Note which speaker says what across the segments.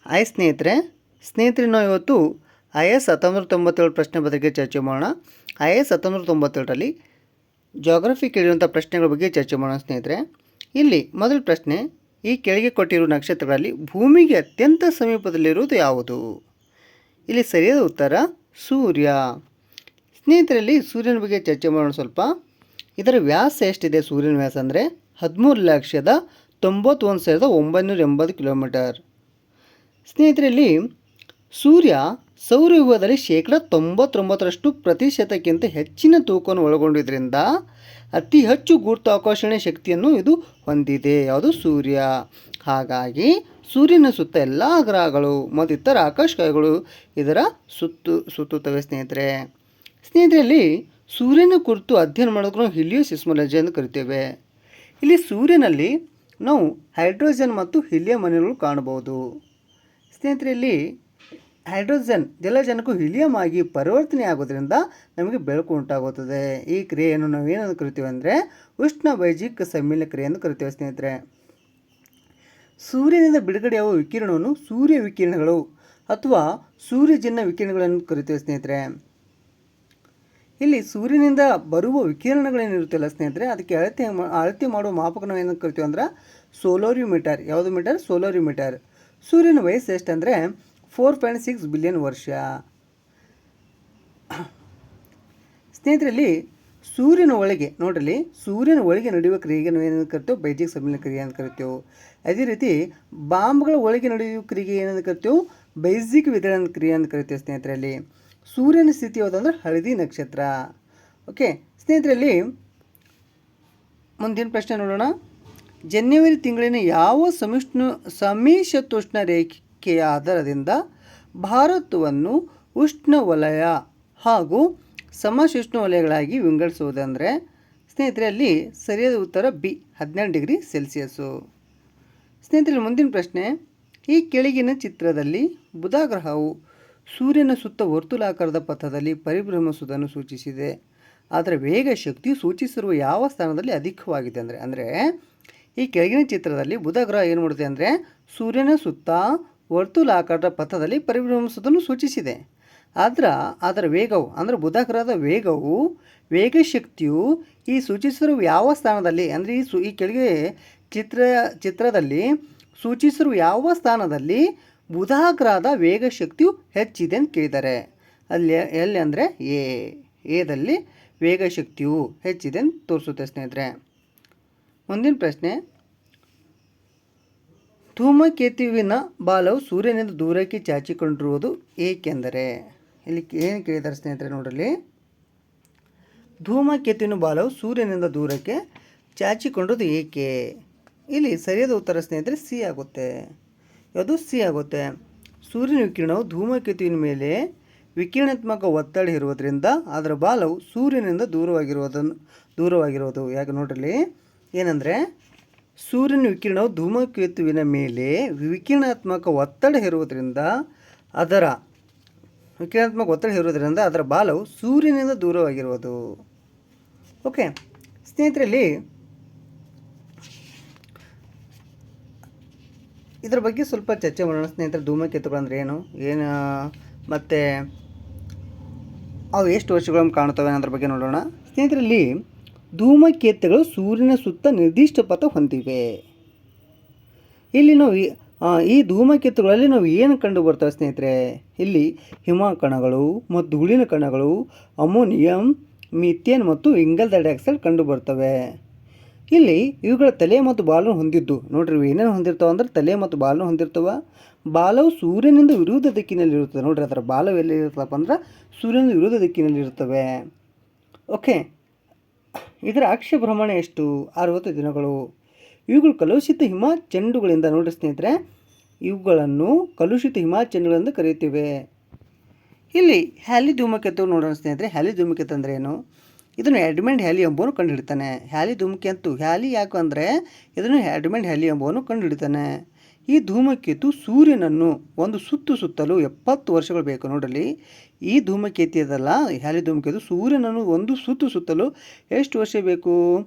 Speaker 1: Hi ಸ್ನೇಹಿತರೆ ನಾವು ಇವತ್ತು IAS 1997 ಪ್ರಶ್ನೆ ಪತ್ರಿಕೆ ಚರ್ಚೆ ಮಾಡೋಣ. IAS 1997ರಲ್ಲಿ ಜಾಗ್ರಫಿ ಕೇಳಿರುವಂಥ ಪ್ರಶ್ನೆಗಳ ಬಗ್ಗೆ ಚರ್ಚೆ ಮಾಡೋಣ ಸ್ನೇಹಿತರೆ. ಇಲ್ಲಿ ಮೊದಲ ಪ್ರಶ್ನೆ, ಈ ಕೆಳಗೆ ಕೊಟ್ಟಿರುವ ನಕ್ಷತ್ರಗಳಲ್ಲಿ ಭೂಮಿಗೆ ಅತ್ಯಂತ ಸಮೀಪದಲ್ಲಿರುವುದು ಯಾವುದು? ಇಲ್ಲಿ ಸರಿಯಾದ ಉತ್ತರ ಸೂರ್ಯ. ಸ್ನೇಹಿತರಲ್ಲಿ ಸೂರ್ಯನ ಬಗ್ಗೆ ಚರ್ಚೆ ಮಾಡೋಣ ಸ್ವಲ್ಪ. ಇದರ ವ್ಯಾಸ ಎಷ್ಟಿದೆ? ಸೂರ್ಯನ ವ್ಯಾಸ ಅಂದರೆ 13,91,980 ಕಿಲೋಮೀಟರ್. ಸ್ನೇಹಿತರಲ್ಲಿ ಸೂರ್ಯ ಸೌರವ್ಯೂಹದಲ್ಲಿ 99% ಹೆಚ್ಚಿನ ತೂಕವನ್ನು ಒಳಗೊಂಡಿದ್ದರಿಂದ ಅತಿ ಹೆಚ್ಚು ಗುರುತ್ವಾಕರ್ಷಣೆ ಶಕ್ತಿಯನ್ನು ಇದು ಹೊಂದಿದೆ. ಯಾವುದು? ಸೂರ್ಯ. ಹಾಗಾಗಿ ಸೂರ್ಯನ ಸುತ್ತ ಎಲ್ಲ ಗ್ರಹಗಳು ಮತ್ತು ಇತರ ಆಕಾಶಕಾಯಗಳು ಇದರ ಸುತ್ತುತ್ತವೆ ಸ್ನೇಹಿತರಲ್ಲಿ ಸೂರ್ಯನ ಕುರಿತು ಅಧ್ಯಯನ ಮಾಡೋದಕ್ಕೆ ನಾವು ಹಿಲಿಯೋಸಿಸ್ಮಾಲಜಿ ಎಂದು ಕರಿತೇವೆ. ಇಲ್ಲಿ ಸೂರ್ಯನಲ್ಲಿ ನಾವು ಹೈಡ್ರೋಜನ್ ಮತ್ತು ಹಿಲಿಯಂ ಅನಿಲಗಳು ಕಾಣಬಹುದು. ಸ್ನೇಹಿತರಲ್ಲಿ ಹೈಡ್ರೋಜನ್ ಜಲಜನಕವು ಹಿಲಿಯಂ ಆಗಿ ಪರಿವರ್ತನೆ ಆಗೋದ್ರಿಂದ ನಮಗೆ ಬೆಳಕು ಉಂಟಾಗುತ್ತದೆ. ಈ ಕ್ರಿಯೆಯನ್ನು ನಾವು ಏನನ್ನು ಕರಿತೀವಿ ಅಂದರೆ ಉಷ್ಣ ಬೈಜಿಕ ಸಮ್ಮಿಲನ ಕ್ರಿಯೆ ಎಂದು ಕರಿತೇವೆ ಸ್ನೇಹಿತರೆ. ಸೂರ್ಯನಿಂದ ಬಿಡುಗಡೆಯಾಗುವ ವಿಕಿರಣವನ್ನು ಸೂರ್ಯ ವಿಕಿರಣಗಳು ಅಥವಾ ಸೂರ್ಯಜನ್ಯ ವಿಕಿರಣಗಳನ್ನು ಕರಿತೇವೆ ಸ್ನೇಹಿತರೆ. ಇಲ್ಲಿ ಸೂರ್ಯನಿಂದ ಬರುವ ವಿಕಿರಣಗಳೇನಿರುತ್ತಲ್ಲ ಸ್ನೇಹಿತರೆ, ಅದಕ್ಕೆ ಅಳತೆ ಮಾಡುವ ಮಾಪಕ ನಾವು ಏನಂತ ಕರಿತೀವಿ ಅಂದ್ರೆ ಸೋಲಾರಿಮೀಟರ್. ಯಾವುದು ಮೀಟರ್? ಸೋಲಾರಿಮೀಟರ್. ಸೂರ್ಯನ ವಯಸ್ಸು ಎಷ್ಟಂದರೆ 4.6 ಬಿಲಿಯನ್ ವರ್ಷ. ಸ್ನೇಹಿತರಲ್ಲಿ ಸೂರ್ಯನ ಒಳಗೆ ನೋಡ್ರಿ, ಸೂರ್ಯನ ಒಳಗೆ ನಡೆಯುವ ಕ್ರಿಯೆಗೆ ನಾವು ಏನಂತ ಕರಿತೇವೆ? ಬೈಜಿಕ್ ಸಮ್ಮಿಲನ ಕ್ರಿಯೆ ಅಂತ ಕರಿತೇವೆ. ಅದೇ ರೀತಿ ಬಾಂಬ್ಗಳ ಒಳಗೆ ನಡೆಯುವ ಕ್ರಿಯೆ ಏನಂತ ಕರಿತೇವೆ? ಬೈಜಿಕ್ ವಿತರಣಾ ಕ್ರಿಯೆ ಅಂತ ಕರಿತೇವೆ ಸ್ನೇಹಿತರಲ್ಲಿ. ಸೂರ್ಯನ ಸ್ಥಿತಿ ಯಾವುದಂದ್ರೆ ಹಳದಿ ನಕ್ಷತ್ರ. ಓಕೆ ಸ್ನೇಹಿತರಲ್ಲಿ ಮುಂದಿನ ಪ್ರಶ್ನೆ ನೋಡೋಣ. ಜನವರಿ ತಿಂಗಳಿನ ಯಾವ ಸಮೀಶತೋಷ್ಣ ರೇಖೆಯ ಆಧಾರದಿಂದ ಭಾರತವನ್ನು ಉಷ್ಣವಲಯ ಹಾಗೂ ಸಮಶೀತೋಷ್ಣ ವಲಯಗಳಾಗಿ ವಿಂಗಡಿಸುವುದಂದರೆ? ಸ್ನೇಹಿತರೆ ಅಲ್ಲಿ ಸರಿಯಾದ ಉತ್ತರ ಬಿ, 12 ಡಿಗ್ರಿ ಸೆಲ್ಸಿಯಸ್ಸು. ಸ್ನೇಹಿತರೆ ಮುಂದಿನ ಪ್ರಶ್ನೆ, ಈ ಕೆಳಗಿನ ಚಿತ್ರದಲ್ಲಿ ಬುಧ ಗ್ರಹವು ಸೂರ್ಯನ ಸುತ್ತ ವರ್ತುಲಾಕಾರದ ಪಥದಲ್ಲಿ ಪರಿಭ್ರಮಿಸುವುದನ್ನು ಸೂಚಿಸಿದೆ. ಅದರ ವೇಗ ಶಕ್ತಿಯು ಸೂಚಿಸಿರುವ ಯಾವ ಸ್ಥಾನದಲ್ಲಿ ಅಧಿಕವಾಗಿದೆ ಅಂದರೆ ಈ ಕೆಳಗಿನ ಚಿತ್ರದಲ್ಲಿ ಬುಧ ಗ್ರಹ ಏನು ಮಾಡುತ್ತೆ ಅಂದರೆ ಸೂರ್ಯನ ಸುತ್ತ ವರ್ತುಲಾಕಾರದ ಪಥದಲ್ಲಿ ಪರಿಭ್ರಮಿಸುವುದನ್ನು ಸೂಚಿಸಿದೆ. ಅದರ ವೇಗವು ಅಂದರೆ ಬುಧ ಗ್ರಹದ ವೇಗ ಶಕ್ತಿಯು ಈ ಸೂಚಿಸಿರುವ ಯಾವ ಸ್ಥಾನದಲ್ಲಿ ಅಂದರೆ ಈ ಕೆಳಗೆ ಚಿತ್ರದಲ್ಲಿ ಸೂಚಿಸಿರುವ ಯಾವ ಸ್ಥಾನದಲ್ಲಿ ಬುಧ ಗ್ರಹದ ವೇಗ ಶಕ್ತಿಯು ಹೆಚ್ಚಿದೆ ಅಂತ ಕೇಳಿದ್ದಾರೆ. ಎಲ್ಲಿ ಅಂದರೆ ಎದಲ್ಲಿ ವೇಗ ಶಕ್ತಿಯು ಹೆಚ್ಚಿದೆ ಅಂತ ತೋರಿಸುತ್ತೆ ಸ್ನೇಹಿತರೆ. ಮುಂದಿನ ಪ್ರಶ್ನೆ, ಧೂಮಕೇತುವಿನ ಬಾಲವು ಸೂರ್ಯನಿಂದ ದೂರಕ್ಕೆ ಚಾಚಿಕೊಂಡಿರುವುದು ಏಕೆಂದರೆ? ಇಲ್ಲಿ ಏನು ಕೇಳಿದ್ದಾರೆ ಸ್ನೇಹಿತರೆ ನೋಡಲಿ. ಧೂಮಕೇತುವಿನ ಬಾಲವು ಸೂರ್ಯನಿಂದ ದೂರಕ್ಕೆ ಚಾಚಿಕೊಂಡಿರೋದು ಏಕೆ? ಇಲ್ಲಿ ಸರಿಯಾದ ಉತ್ತರ ಸ್ನೇಹಿತರೆ ಸಿ ಆಗುತ್ತೆ. ಯಾವುದು? ಸಿ ಆಗುತ್ತೆ. ಸೂರ್ಯನ ವಿಕಿರಣವು ಧೂಮಕೇತುವಿನ ಮೇಲೆ ವಿಕಿರಣಾತ್ಮಕ ಒತ್ತಡ ಇರುವುದರಿಂದ ಅದರ ಬಾಲವು ಸೂರ್ಯನಿಂದ ದೂರವಾಗಿರುವುದು. ಯಾಕೆ ನೋಡ್ರಿ, ಏನಂದರೆ ಸೂರ್ಯನ ವಿಕಿರಣವು ಧೂಮಕೇತುವಿನ ಮೇಲೆ ವಿಕಿರಣಾತ್ಮಕ ಒತ್ತಡ ಇರುವುದರಿಂದ ಅದರ ಬಾಲವು ಸೂರ್ಯನಿಂದ ದೂರವಾಗಿರುವುದು. ಓಕೆ ಸ್ನೇಹಿತರಲ್ಲಿ ಇದರ ಬಗ್ಗೆ ಸ್ವಲ್ಪ ಚರ್ಚೆ ಮಾಡೋಣ ಸ್ನೇಹಿತರೆ. ಧೂಮಕೇತುಗಳು ಅಂದರೆ ಏನು ಮತ್ತು ಅವು ಎಷ್ಟು ವರ್ಷಗಳನ್ನು ಕಾಣುತ್ತವೆ ಅನ್ನೋದ್ರ ಬಗ್ಗೆ ನೋಡೋಣ. ಸ್ನೇಹಿತರಲ್ಲಿ ಧೂಮಕೇತುಗಳು ಸೂರ್ಯನ ಸುತ್ತ ನಿರ್ದಿಷ್ಟ ಪಥ ಹೊಂದಿವೆ. ಇಲ್ಲಿ ನಾವು ಈ ಧೂಮಕೇತುಗಳಲ್ಲಿ ನಾವು ಏನು ಕಂಡು ಬರ್ತವೆ ಸ್ನೇಹಿತರೆ? ಇಲ್ಲಿ ಹಿಮಕಣಗಳು ಮತ್ತು ಧೂಳಿನ ಕಣಗಳು, ಅಮೋನಿಯಂ, ಮೀಥೇನ್ ಮತ್ತು ಇಂಗಾಲ ಡೈಆಕ್ಸೈಡ್ ಕಂಡು ಬರ್ತವೆ. ಇಲ್ಲಿ ಇವುಗಳ ತಲೆ ಮತ್ತು ಬಾಲನ್ನು ಹೊಂದಿದ್ದು ನೋಡ್ರಿ, ಏನೇನು ಹೊಂದಿರ್ತಾವೆ ಅಂದ್ರೆ ತಲೆ ಮತ್ತು ಬಾಲನ್ನು ಹೊಂದಿರ್ತವೆ. ಬಾಲವು ಸೂರ್ಯನಿಂದ ವಿರುದ್ಧ ದಿಕ್ಕಿನಲ್ಲಿರುತ್ತದೆ. ನೋಡ್ರಿ, ಅದರ ಬಾಲವು ಎಲ್ಲಿ ಇರ್ತಪ್ಪ ಅಂದ್ರೆ ಸೂರ್ಯನ ವಿರುದ್ಧ ದಿಕ್ಕಿನಲ್ಲಿ ಇರ್ತವೆ. ಓಕೆ, ಇದರ ಅಕ್ಷ ಭ್ರಮಣ ಎಷ್ಟು? 60 ದಿನಗಳು. ಇವುಗಳು ಕಲುಷಿತ ಹಿಮ ಚೆಂಡುಗಳಿಂದ ನೋಡ್ರಿ ಸ್ನೇಹಿತರೆ, ಇವುಗಳನ್ನು ಕಲುಷಿತ ಹಿಮ ಚೆಂಡುಗಳಿಂದ ಕರೆಯುತ್ತೇವೆ. ಇಲ್ಲಿ ಹ್ಯಾಲಿ ಧೂಮಕೇತು ನೋಡೋಣ ಸ್ನೇಹಿತರೆ. ಹ್ಯಾಲಿ ಧೂಮಕೇತು ಅಂದರೆ ಏನು? ಇದನ್ನು ಎಡ್ಮಂಡ್ ಹ್ಯಾಲಿ ಎಂಬುವನು ಕಂಡುಹಿಡಿತಾನೆ. ಹ್ಯಾಲಿ ಧೂಮಕೇತು ಹ್ಯಾಲಿ ಯಾಕೆ ಅಂದರೆ ಇದನ್ನು ಎಡ್ಮಂಡ್ ಹ್ಯಾಲಿ ಎಂಬುವನು ಕಂಡುಹಿಡಿತಾನೆ. ಈ ಧೂಮಕೇತು ಸೂರ್ಯನನ್ನು ಒಂದು ಸುತ್ತಲು 70 ವರ್ಷಗಳು ಬೇಕು. ನೋಡಲಿ, ಈ ಧೂಮಕೇತು ಇದಲ್ಲ, ಹ್ಯಾಲಿ ಧೂಮಕೇತು ಸೂರ್ಯನನ್ನು ಒಂದು ಸುತ್ತಲು ಎಷ್ಟು ವರ್ಷ ಬೇಕು?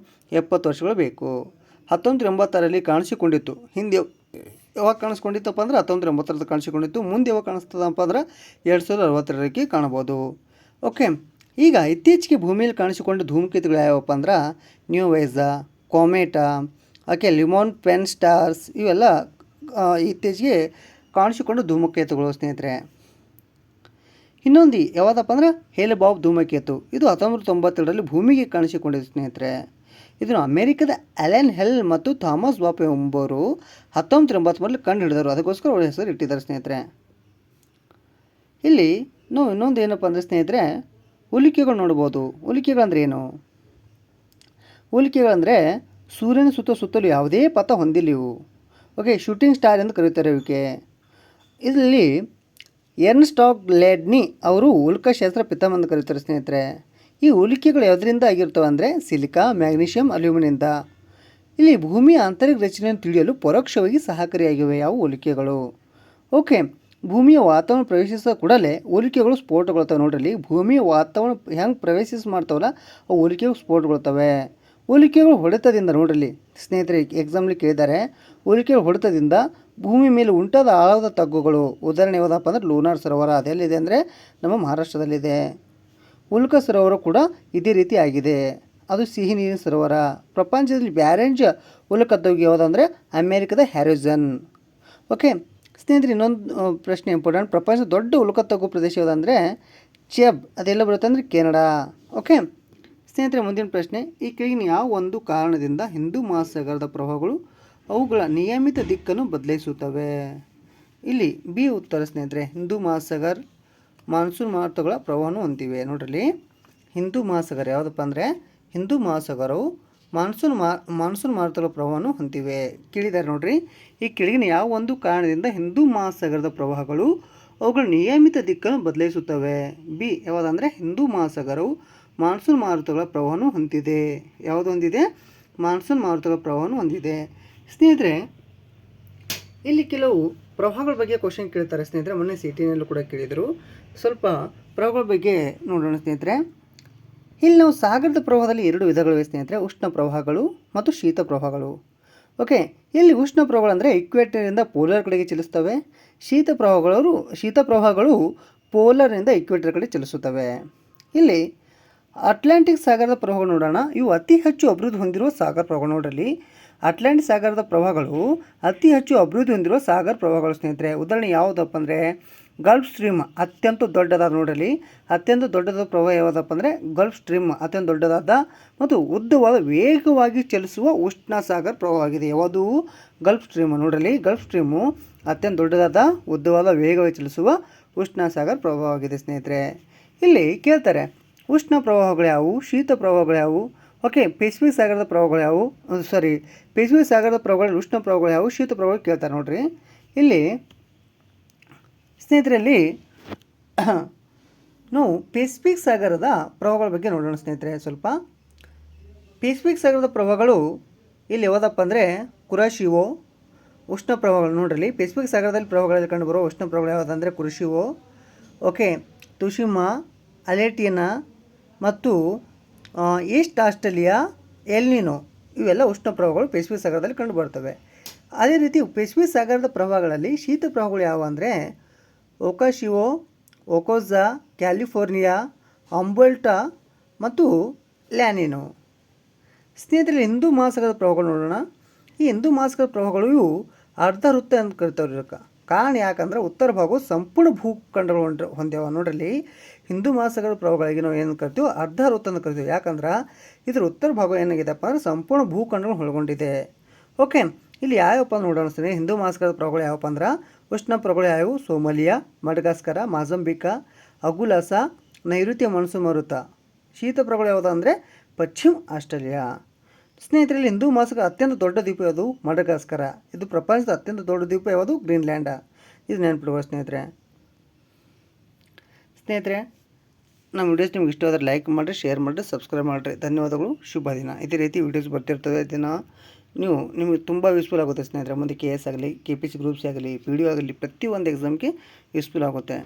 Speaker 1: 70 ವರ್ಷಗಳು ಬೇಕು. 1986ರಲ್ಲಿ ಕಾಣಿಸಿಕೊಂಡಿತ್ತು. ಹಿಂದೆ ಯಾವಾಗ ಕಾಣಿಸ್ಕೊಂಡಿತ್ತಪ್ಪ ಅಂದ್ರೆ 1980 ಕಾಣಿಸಿಕೊಂಡಿತ್ತು. ಮುಂದೆ ಯಾವಾಗ ಕಾಣಿಸ್ತದಪ್ಪ ಅಂದ್ರೆ 2062 ಕಾಣಬೋದು. ಓಕೆ, ಈಗ ಇತ್ತೀಚೆಗೆ ಭೂಮಿಯಲ್ಲಿ ಕಾಣಿಸಿಕೊಂಡ ಧೂಮಕೇತುಗಳು ಯಾವಪ್ಪ ಅಂದ್ರೆ ನ್ಯೂ ವೈಸಾ, ಕಾಮೆಟಾ, ಓಕೆ, ಲಿಮೋನ್ ಪೆನ್ ಸ್ಟಾರ್ಸ್, ಇವೆಲ್ಲ ಇತ್ತೀಚೆಗೆ ಕಾಣಿಸಿಕೊಂಡು ಧೂಮಕೇತುಗಳು ಸ್ನೇಹಿತರೆ. ಇನ್ನೊಂದು ಯಾವುದಪ್ಪ ಅಂದ್ರೆ ಹೇಲ್ ಬಾಬ್ ಧೂಮಕೇತು. ಇದು 1992ರಲ್ಲಿ ಭೂಮಿಗೆ ಕಾಣಿಸಿಕೊಂಡಿದೆ ಸ್ನೇಹಿತರೆ. ಇದನ್ನು ಅಮೆರಿಕದ ಅಲೆನ್ ಹೆಲ್ ಮತ್ತು ಥಾಮಸ್ ಬಾಪ್ ಎಂಬುವರು 1983ರಲ್ಲಿ ಕಂಡು ಹಿಡಿದರು. ಅದಕ್ಕೋಸ್ಕರ ಅವರ ಹೆಸರು ಇಟ್ಟಿದ್ದಾರೆ ಸ್ನೇಹಿತರೆ. ಇಲ್ಲಿ ನಾವು ಇನ್ನೊಂದು ಏನಪ್ಪ ಅಂದರೆ ಸ್ನೇಹಿತರೆ, ಹೋಲಿಕೆಗಳು ನೋಡ್ಬೋದು. ಹೋಲಿಕೆಗಳಂದ್ರೆ ಏನು? ಹೋಲಿಕೆಗಳಂದರೆ ಸೂರ್ಯನ ಸುತ್ತಲೂ ಯಾವುದೇ ಪಥ ಹೊಂದಿಲ್ಲ ಇವು. ಓಕೆ, ಶೂಟಿಂಗ್ ಸ್ಟಾರ್ ಎಂದು ಕರೀತಾರೆ ಇವಕ್ಕೆ. ಇದರಲ್ಲಿ ಎರ್ನ್ಸ್ಟಾಗ್ ಲೆಡ್ನಿ ಅವರು ಉಲ್ಕಾಶಾಸ್ತ್ರ ಪಿತಾಮಹ ಎಂದು ಕರೀತಾರೆ ಸ್ನೇಹಿತರೆ. ಈ ಹೋಲಿಕೆಗಳು ಯಾವುದರಿಂದ ಆಗಿರ್ತವೆ ಅಂದರೆ ಸಿಲಿಕಾ, ಮ್ಯಾಗ್ನೀಷಿಯಂ, ಅಲ್ಯೂಮಿನಿಯಿಂದ. ಇಲ್ಲಿ ಭೂಮಿಯ ಆಂತರಿಕ ರಚನೆಯನ್ನು ತಿಳಿಯಲು ಪರೋಕ್ಷವಾಗಿ ಸಹಕಾರಿಯಾಗಿವೆ ಯಾವ ಹೋಲಿಕೆಗಳು. ಓಕೆ, ಭೂಮಿಯ ವಾತಾವರಣ ಪ್ರವೇಶಿಸಿದ ಕೂಡಲೇ ಹೋಲಿಕೆಗಳು ಸ್ಫೋಟಗೊಳ್ತವೆ. ನೋಡ್ರಿ, ಭೂಮಿಯ ವಾತಾವರಣ ಹೆಂಗೆ ಮಾಡ್ತಾವಲ್ಲ ಅವು ಹೋಲಿಕೆಗಳು ಸ್ಫೋಟಗೊಳ್ತವೆ. ಹೋಲಿಕೆಗಳು ಹೊಡೆತದಿಂದ ನೋಡ್ರಿ ಸ್ನೇಹಿತರೆ, ಎಕ್ಸಾಮ್ಲಿ ಕೇಳಿದ್ದಾರೆ. ಹೋಲಿಕೆಗಳು ಹೊಡೆತದಿಂದ ಭೂಮಿ ಮೇಲೆ ಉಂಟಾದ ಆಳವಾದ ತಗ್ಗುಗಳು. ಉದಾಹರಣೆ ಯಾವುದಪ್ಪ ಅಂದರೆ ಲೂನಾರ್ ಸರೋವರ. ಅದೆಲ್ಲಿದೆ ಅಂದರೆ ನಮ್ಮ ಮಹಾರಾಷ್ಟ್ರದಲ್ಲಿದೆ. ಉಲ್ಕಾ ಸರೋವರ ಕೂಡ ಇದೇ ರೀತಿ ಆಗಿದೆ. ಅದು ಸಿಹಿ ನೀರಿನ ಸರೋವರ. ಪ್ರಪಂಚದಲ್ಲಿ ಬ್ಯಾರೆಂಜ್ ಉಲ್ಕತಗ್ಗು ಯಾವುದಂದರೆ ಅಮೇರಿಕದ ಹ್ಯಾರಿಜನ್. ಓಕೆ ಸ್ನೇಹಿತರೆ, ಇನ್ನೊಂದು ಪ್ರಶ್ನೆ ಇಂಪಾರ್ಟೆಂಟ್. ಪ್ರಪಂಚದ ದೊಡ್ಡ ಉಲ್ಕತಗ್ಗು ಪ್ರದೇಶ ಯಾವುದಂದರೆ ಚೆಬ್. ಅದೆಲ್ಲ ಬರುತ್ತೆ ಅಂದರೆ ಕೆನಡಾ. ಓಕೆ ಸ್ನೇಹಿತರೆ, ಮುಂದಿನ ಪ್ರಶ್ನೆ. ಈ ಕೆಳಗಿನ ಯಾವ ಒಂದು ಕಾರಣದಿಂದ ಹಿಂದೂ ಮಹಾಸಾಗರದ ಪ್ರವಾಹಗಳು ಅವುಗಳ ನಿಯಮಿತ ದಿಕ್ಕನ್ನು ಬದಲಾಯಿಸುತ್ತವೆ? ಇಲ್ಲಿ ಬಿ ಉತ್ತರ ಸ್ನೇಹಿತರೆ. ಹಿಂದೂ ಮಹಾಸಾಗರ ಮಾನ್ಸೂನ್ ಮಾರುತಗಳ ಪ್ರವಾಹವನ್ನು ಹೊಂದಿವೆ. ನೋಡ್ರಿ, ಹಿಂದೂ ಮಹಾಸಾಗರ ಯಾವುದಪ್ಪ ಅಂದರೆ ಹಿಂದೂ ಮಹಾಸಾಗರವು ಮಾನ್ಸೂನ್ ಮಾರುತಗಳ ಪ್ರವಾಹವನ್ನು ಹೊಂದಿವೆ. ಕೇಳಿದ್ದಾರೆ ನೋಡ್ರಿ. ಈ ಕೆಳಗಿನ ಯಾವ ಒಂದು ಕಾರಣದಿಂದ ಹಿಂದೂ ಮಹಾಸಾಗರದ ಪ್ರವಾಹಗಳು ಅವುಗಳ ನಿಯಮಿತ ದಿಕ್ಕನ್ನು ಬದಲಾಯಿಸುತ್ತವೆ? ಬಿ ಯಾವುದಂದರೆ ಹಿಂದೂ ಮಹಾಸಾಗರವು ಮಾನ್ಸೂನ್ ಮಾರುತಗಳ ಪ್ರವಾಹವನ್ನು ಹೊಂದಿದೆ. ಯಾವುದು ಹೊಂದಿದೆ? ಮಾನ್ಸೂನ್ ಮಾರುತಗಳ ಪ್ರವಾಹವನ್ನು ಹೊಂದಿದೆ. ಸ್ನೇಹಿತರೆ, ಇಲ್ಲಿ ಕೆಲವು ಪ್ರವಾಹಗಳ ಬಗ್ಗೆ ಕ್ವಶನ್ ಕೇಳ್ತಾರೆ ಸ್ನೇಹಿತರೆ. ಮೊನ್ನೆ ಸಿಟಿನಲ್ಲೂ ಕೂಡ ಕೇಳಿದರು. ಸ್ವಲ್ಪ ಪ್ರವಾಹಗಳ ಬಗ್ಗೆ ನೋಡೋಣ ಸ್ನೇಹಿತರೆ. ಇಲ್ಲಿ ನಾವು ಸಾಗರದ ಪ್ರವಾಹದಲ್ಲಿ 2 ವಿಧಗಳಿವೆ ಸ್ನೇಹಿತರೆ, ಉಷ್ಣ ಪ್ರವಾಹಗಳು ಮತ್ತು ಶೀತ ಪ್ರವಾಹಗಳು. ಓಕೆ, ಇಲ್ಲಿ ಉಷ್ಣ ಪ್ರವಾಹಗಳು ಅಂದರೆ ಇಕ್ವೇಟರ್ನಿಂದ ಪೋಲಾರ್ ಕಡೆಗೆ ಚಲಿಸ್ತವೆ. ಶೀತ ಪ್ರವಾಹಗಳು ಪೋಲಾರ್ನಿಂದ ಇಕ್ವೇಟರ್ ಕಡೆ ಚಲಿಸುತ್ತವೆ. ಇಲ್ಲಿ ಅಟ್ಲಾಂಟಿಕ್ ಸಾಗರದ ಪ್ರವಾಹಗಳು ನೋಡೋಣ. ಇವು ಅತಿ ಹೆಚ್ಚು ಅಭಿವೃದ್ಧಿ ಹೊಂದಿರುವ ಸಾಗರ ಪ್ರವಾಹಗಳು. ನೋಡ್ರಿ, ಅಟ್ಲಾಂಟಿಕ್ ಸಾಗರದ ಪ್ರವಾಹಗಳು ಅತಿ ಹೆಚ್ಚು ಅಭಿವೃದ್ಧಿ ಹೊಂದಿರುವ ಸಾಗರ ಪ್ರವಾಹಗಳು ಸ್ನೇಹಿತರೆ. ಉದಾಹರಣೆ ಯಾವುದಪ್ಪ ಅಂದರೆ ಗಲ್ಫ್ ಸ್ಟ್ರೀಮ್ ಅತ್ಯಂತ ದೊಡ್ಡದಾದ. ನೋಡಲಿ, ಅತ್ಯಂತ ದೊಡ್ಡದಾದ ಪ್ರವಾಹ ಯಾವುದಪ್ಪ ಅಂದರೆ ಗಲ್ಫ್ ಸ್ಟ್ರೀಮ್ ಅತ್ಯಂತ ದೊಡ್ಡದಾದ ಮತ್ತು ಉದ್ದವಾದ ವೇಗವಾಗಿ ಚಲಿಸುವ ಉಷ್ಣ ಸಾಗರ ಪ್ರವಾಹವಾಗಿದೆ. ಯಾವುದು? Gulf stream. ನೋಡಲಿ, ಗಲ್ಫ್ ಸ್ಟ್ರೀಮು ಅತ್ಯಂತ ದೊಡ್ಡದಾದ ಉದ್ದವಾದ ವೇಗವಾಗಿ ಚಲಿಸುವ ಉಷ್ಣ ಸಾಗರ ಪ್ರವಾಹವಾಗಿದೆ ಸ್ನೇಹಿತರೆ. ಇಲ್ಲಿ ಕೇಳ್ತಾರೆ ಉಷ್ಣ ಪ್ರವಾಹಗಳು ಯಾವುವು, ಶೀತ ಪ್ರವಾಹಗಳು ಯಾವುವು. ಓಕೆ, ಪೆಸಿಫಿಕ್ ಸಾಗರದ ಪ್ರವಾಹಗಳು ಯಾವುವು, ಪೆಸಿಫಿಕ್ ಸಾಗರದ ಪ್ರವಾಹಗಳು ಉಷ್ಣ ಪ್ರವಾಹಗಳು ಯಾವುವು, ಶೀತ ಪ್ರವಾಹಗಳು ಕೇಳ್ತಾರೆ. ನೋಡ್ರಿ, ಇಲ್ಲಿ ಸ್ನೇಹಿತರಲ್ಲಿ ನಾವು ಪೆಸಿಫಿಕ್ ಸಾಗರದ ಪ್ರವಾಹಗಳ ಬಗ್ಗೆ ನೋಡೋಣ ಸ್ನೇಹಿತರೆ. ಸ್ವಲ್ಪ ಪೆಸಿಫಿಕ್ ಸಾಗರದ ಪ್ರವಾಹಗಳು ಇಲ್ಲಿ ಯಾವುದಪ್ಪ ಅಂದರೆ ಕುರಾಶಿವೋ ಉಷ್ಣ ಪ್ರವಾಹಗಳು. ನೋಡ್ರಿ, ಪೆಸಿಫಿಕ್ ಸಾಗರದಲ್ಲಿ ಪ್ರವಾಹಗಳಲ್ಲಿ ಕಂಡುಬರುವ ಉಷ್ಣ ಪ್ರವಾಹಗಳು ಯಾವುದಂದರೆ ಕುರಾಶಿವೋ, ಓಕೆ, ತುಶಿಮಾ, ಅಲೆಟಿನಾ ಮತ್ತು ಈಸ್ಟ್ ಆಸ್ಟ್ರೇಲಿಯಾ, ಎಲ್ನಿನೋ, ಇವೆಲ್ಲ ಉಷ್ಣ ಪ್ರವಾಹಗಳು ಪೆಸಿಫಿಕ್ ಸಾಗರದಲ್ಲಿ ಕಂಡುಬರ್ತವೆ. ಅದೇ ರೀತಿ ಪೆಸಿಫಿಕ್ ಸಾಗರದ ಪ್ರವಾಹಗಳಲ್ಲಿ ಶೀತ ಪ್ರವಾಹಗಳು ಯಾವುವು ಅಂದರೆ ಒಕಾಶಿವೋ, ಒಕೋಜಾ, ಕ್ಯಾಲಿಫೋರ್ನಿಯಾ, ಅಂಬೋಲ್ಟಾ ಮತ್ತು ಲ್ಯಾನಿನೋ. ಸ್ನೇಹಿತರೆ, ಹಿಂದೂ ಮಹಾಸಾಗರದ ಪ್ರವಾಹಗಳು ನೋಡೋಣ. ಈ ಹಿಂದೂ ಮಹಾಸಾಗರದ ಪ್ರವಾಹಗಳು ಇವು ಅರ್ಧ ವೃತ್ತ ಅಂತ ಕರಿತಾವ್ರಿ ಇದಕ್ಕೆ. ಕಾರಣ ಯಾಕಂದ್ರೆ ಉತ್ತರ ಭಾಗವು ಸಂಪೂರ್ಣ ಭೂಖಂಡಗಳು ಹೊಂದ್ಯಾವ. ನೋಡ್ರಿ, ಹಿಂದೂ ಮಹಾಸಾಗರ ಪ್ರವಾಹಗಳಿಗೆ ನಾವು ಏನು ಕರಿತೀವಿ? ಅರ್ಧ ವೃತ್ತ ಅಂತ ಕರಿತೀವಿ. ಯಾಕಂದ್ರೆ ಇದ್ರ ಉತ್ತರ ಭಾಗ ಏನಾಗಿದೆಪ್ಪ ಅಂದ್ರೆ ಸಂಪೂರ್ಣ ಭೂಖಂಡಗಳು ಒಳಗೊಂಡಿದೆ. ಓಕೆ, ಇಲ್ಲಿ ಯಾವಪ್ಪ ನೋಡೋಣ ಸರಿ. ಹಿಂದೂ ಮಹಾಸಾಗರದ ಪ್ರವಾಹಗಳು ಯಾವಪ್ಪ ಅಂದ್ರೆ ಉಷ್ಣ ಪ್ರವಾಹಗಳು ಯಾವುವು? ಸೋಮಾಲಿಯಾ, ಮಡಗಾಸ್ಕರ, ಮಾಜಂಬಿಕಾ, ಅಗುಲಾಸ, ನೈಋತ್ಯ ಮಾನ್ಸೂನ್ ಮಾರುತ. ಶೀತ ಪ್ರವಾಹಗಳು ಯಾವುದು ಅಂದರೆ ಪಶ್ಚಿಮ ಆಸ್ಟ್ರೇಲಿಯಾ. ಸ್ನೇಹಿತರಲ್ಲಿ ಹಿಂದೂ ಮಹಾಸಾಗರ ಅತ್ಯಂತ ದೊಡ್ಡ ದ್ವೀಪ ಯಾವುದು? ಮಡಗಾಸ್ಕರ. ಇದು ಪ್ರಪಂಚದ ಅತ್ಯಂತ ದೊಡ್ಡ ದ್ವೀಪ ಯಾವುದು? ಗ್ರೀನ್ಲ್ಯಾಂಡ್. ಇದು ನೆನಪಿಡುವ ಸ್ನೇಹಿತರೆ. ನಮ್ಮ ವಿಡಿಯೋಸ್ ನಿಮ್ಗೆ ಇಷ್ಟವಾದರೆ ಲೈಕ್ ಮಾಡಿರಿ, ಶೇರ್ ಮಾಡಿರಿ, ಸಬ್ಸ್ಕ್ರೈಬ್ ಮಾಡಿರಿ. ಧನ್ಯವಾದಗಳು. ಶುಭ ದಿನ. ಇದೇ ರೀತಿ ವಿಡಿಯೋಸ್ ಬರ್ತಿರ್ತವೆ. ದಿನ ನಿಮಗೆ ತುಂಬ ಯೂಸ್ಫುಲ್ ಆಗುತ್ತೆ ಸ್ನೇಹಿತರೆ. ಮುಂದೆ KS ಆಗಲಿ, KPC ಗ್ರೂಪ್ಸ್ ಆಗಲಿ, PDO ಆಗಲಿ, ಪ್ರತಿಯೊಂದು ಎಕ್ಸಾಮ್ಗೆ ಯೂಸ್ಫುಲ್ ಆಗುತ್ತೆ.